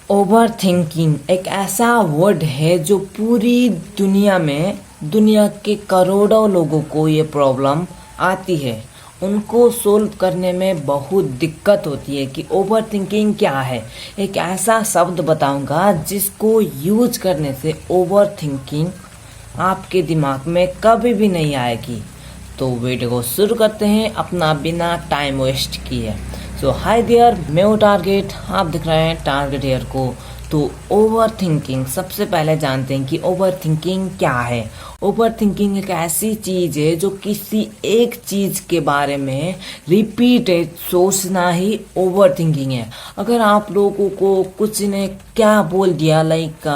Over thinking एक ऐसा word है जो पूरी दुनिया के करोड़ों लोगों को ये प्रॉब्लम आती है। उनको सोल्व करने में बहुत दिक्कत होती है कि ओवर थिंकिंग क्या है। एक ऐसा शब्द बताऊंगा जिसको यूज करने से ओवर थिंकिंग आपके दिमाग में कभी भी नहीं आएगी। तो वीडियो को शुरू करते हैं अपना बिना टाइम वेस्ट किए। सो हाय डियर, मैं हूँ टारगेट, आप दिख रहे हैं टारगेट हेयर को। तो ओवर थिंकिंग, सबसे पहले जानते हैं कि ओवर थिंकिंग क्या है। ओवर थिंकिंग एक ऐसी चीज़ है जो किसी एक चीज़ के बारे में रिपीटेड सोचना ही ओवर थिंकिंग है। अगर आप लोगों को कुछ ने क्या बोल दिया, लाइक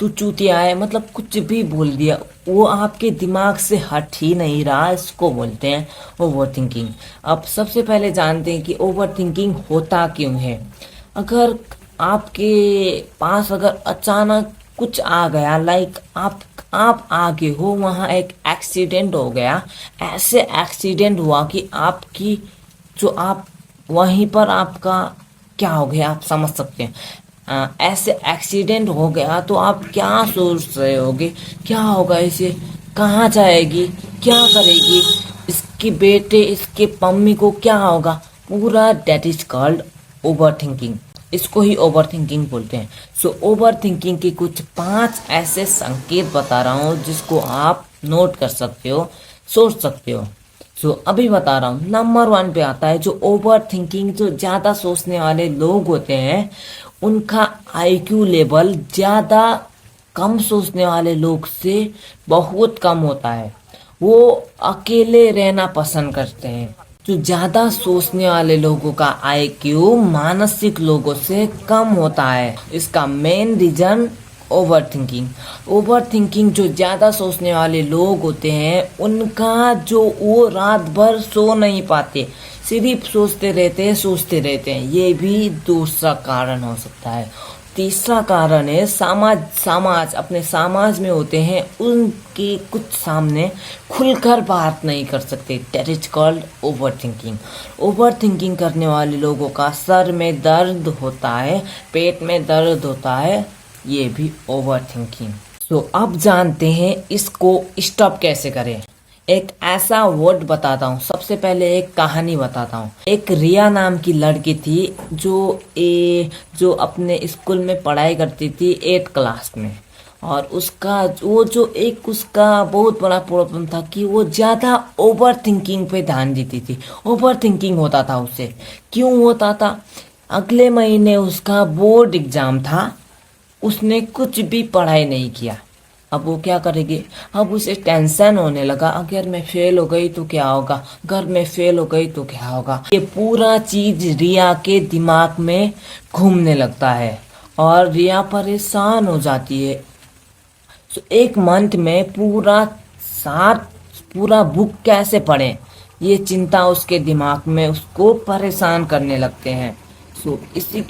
तू चूतिया है, मतलब कुछ भी बोल दिया, वो आपके दिमाग से हट ही नहीं रहा, इसको बोलते हैं ओवर थिंकिंग। अब सबसे पहले जानते हैं कि ओवर थिंकिंग होता क्यों है। अगर आपके पास अगर अचानक कुछ आ गया, लाइक आप आगे हो, वहाँ एक एक्सीडेंट हो गया, ऐसे एक्सीडेंट हुआ कि आपकी जो आप वहीं पर आपका क्या हो गया आप समझ सकते हैं। ऐसे एक्सीडेंट हो गया तो आप क्या सोच रहे होगे, क्या होगा इसे, कहाँ जाएगी, क्या करेगी, इसके बेटे इसके मम्मी को क्या होगा, पूरा that is called overthinking. इसको ही ओवर थिंकिंग बोलते हैं। सो ओवर थिंकिंग के कुछ 5 ऐसे संकेत बता रहा हूँ जिसको आप नोट कर सकते हो, सोच सकते हो। सो अभी बता रहा हूँ। नंबर 1 पे आता है जो ओवर थिंकिंग, जो ज़्यादा सोचने वाले लोग होते हैं उनका आईक्यू लेवल ज़्यादा कम सोचने वाले लोग से बहुत कम होता है। वो अकेले रहना पसंद करते हैं। जो ज़्यादा सोचने वाले लोगों का आईक्यू मानसिक लोगों से कम होता है। इसका main reason over thinking. Over thinking जो ज़्यादा सोचने वाले लोग होते हैं उनका जो वो रात भर सो नहीं पाते, सिर्फ सोचते रहते हैं। ये भी दूसरा कारण हो सकता है। तीसरा कारण है समाज अपने समाज में होते हैं, उनके कुछ सामने खुलकर बात नहीं कर सकते। That is called over thinking. Over thinking करने वाले लोगों का सर में दर्द होता है, पेट में दर्द होता है, ये भी ओवर थिंकिंग। तो अब जानते हैं इसको स्टॉप कैसे करें। एक ऐसा वर्ड बताता हूँ। सबसे पहले एक कहानी बताता हूँ। एक रिया नाम की लड़की थी जो अपने स्कूल में पढ़ाई करती थी 8th क्लास में। और उसका बहुत बड़ा प्रॉब्लम था कि वो ज़्यादा ओवर थिंकिंग पे ध्यान देती थी। ओवर थिंकिंग होता था उससे। क्यों होता था? अगले महीने उसका बोर्ड एग्जाम था, उसने कुछ भी पढ़ाई नहीं किया। अब वो क्या करेगी? अब उसे टेंशन होने लगा, अगर मैं फेल हो गई तो क्या होगा, अगर मैं फेल हो गई तो क्या होगा। ये पूरा चीज रिया के दिमाग में घूमने लगता है और रिया परेशान हो जाती है। तो एक मंथ में पूरा बुक कैसे पढ़े, ये चिंता उसके दिमाग में उसको परेशान करने लगते हैं। इसी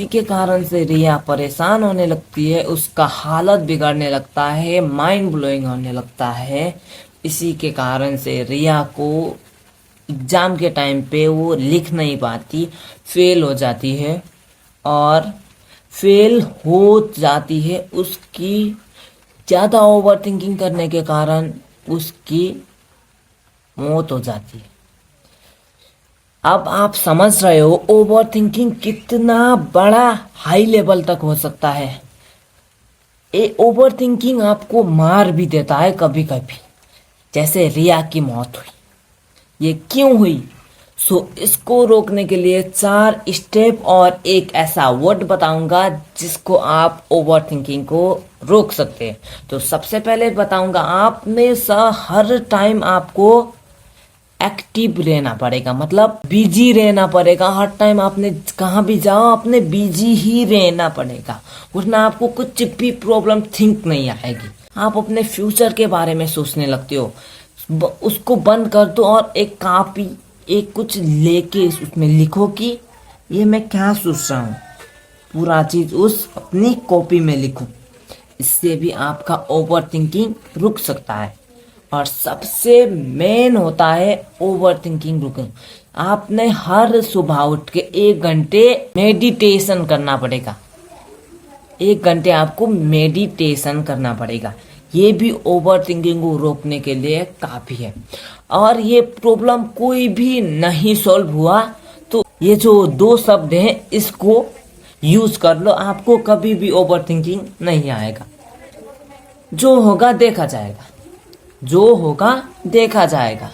के कारण से रिया परेशान होने लगती है, उसका हालत बिगड़ने लगता है, माइंड ब्लोइंग होने लगता है। इसी के कारण से रिया को एग्जाम के टाइम पे वो लिख नहीं पाती, फेल हो जाती है। और फेल हो जाती है उसकी ज़्यादा ओवर थिंकिंग करने के कारण उसकी मौत हो जाती है। अब आप समझ रहे हो ओवर थिंकिंग कितना बड़ा हाई लेवल तक हो सकता है। ये ओवर थिंकिंग आपको मार भी देता है कभी कभी, जैसे रिया की मौत हुई। ये क्यों हुई? इसको रोकने के लिए 4 स्टेप और एक ऐसा वर्ड बताऊंगा जिसको आप ओवर थिंकिंग को रोक सकते हैं। तो सबसे पहले बताऊंगा, आप में हर टाइम आपको एक्टिव रहना पड़ेगा, मतलब बिजी रहना पड़ेगा। हर टाइम आपने कहाँ भी जाओ आपने बिजी ही रहना पड़ेगा, वरना आपको कुछ भी प्रॉब्लम थिंक नहीं आएगी। आप अपने फ्यूचर के बारे में सोचने लगते हो, उसको बंद कर दो और एक कुछ लेके उसमें लिखो कि ये मैं क्या सोच रहा हूँ, पूरा चीज उस अपनी कॉपी में लिखो। इससे भी आपका ओवर थिंकिंग रुक सकता है। और सबसे मेन होता है ओवर थिंकिंग रुकना, आपने हर सुबह उठ के 1 घंटे मेडिटेशन करना पड़ेगा। 1 घंटे आपको मेडिटेशन करना पड़ेगा। ये भी ओवर थिंकिंग को रोकने के लिए काफी है। और ये प्रॉब्लम कोई भी नहीं सॉल्व हुआ तो ये जो 2 शब्द हैं इसको यूज कर लो, आपको कभी भी ओवर थिंकिंग नहीं आएगा। जो होगा देखा जाएगा, जो होगा देखा जाएगा।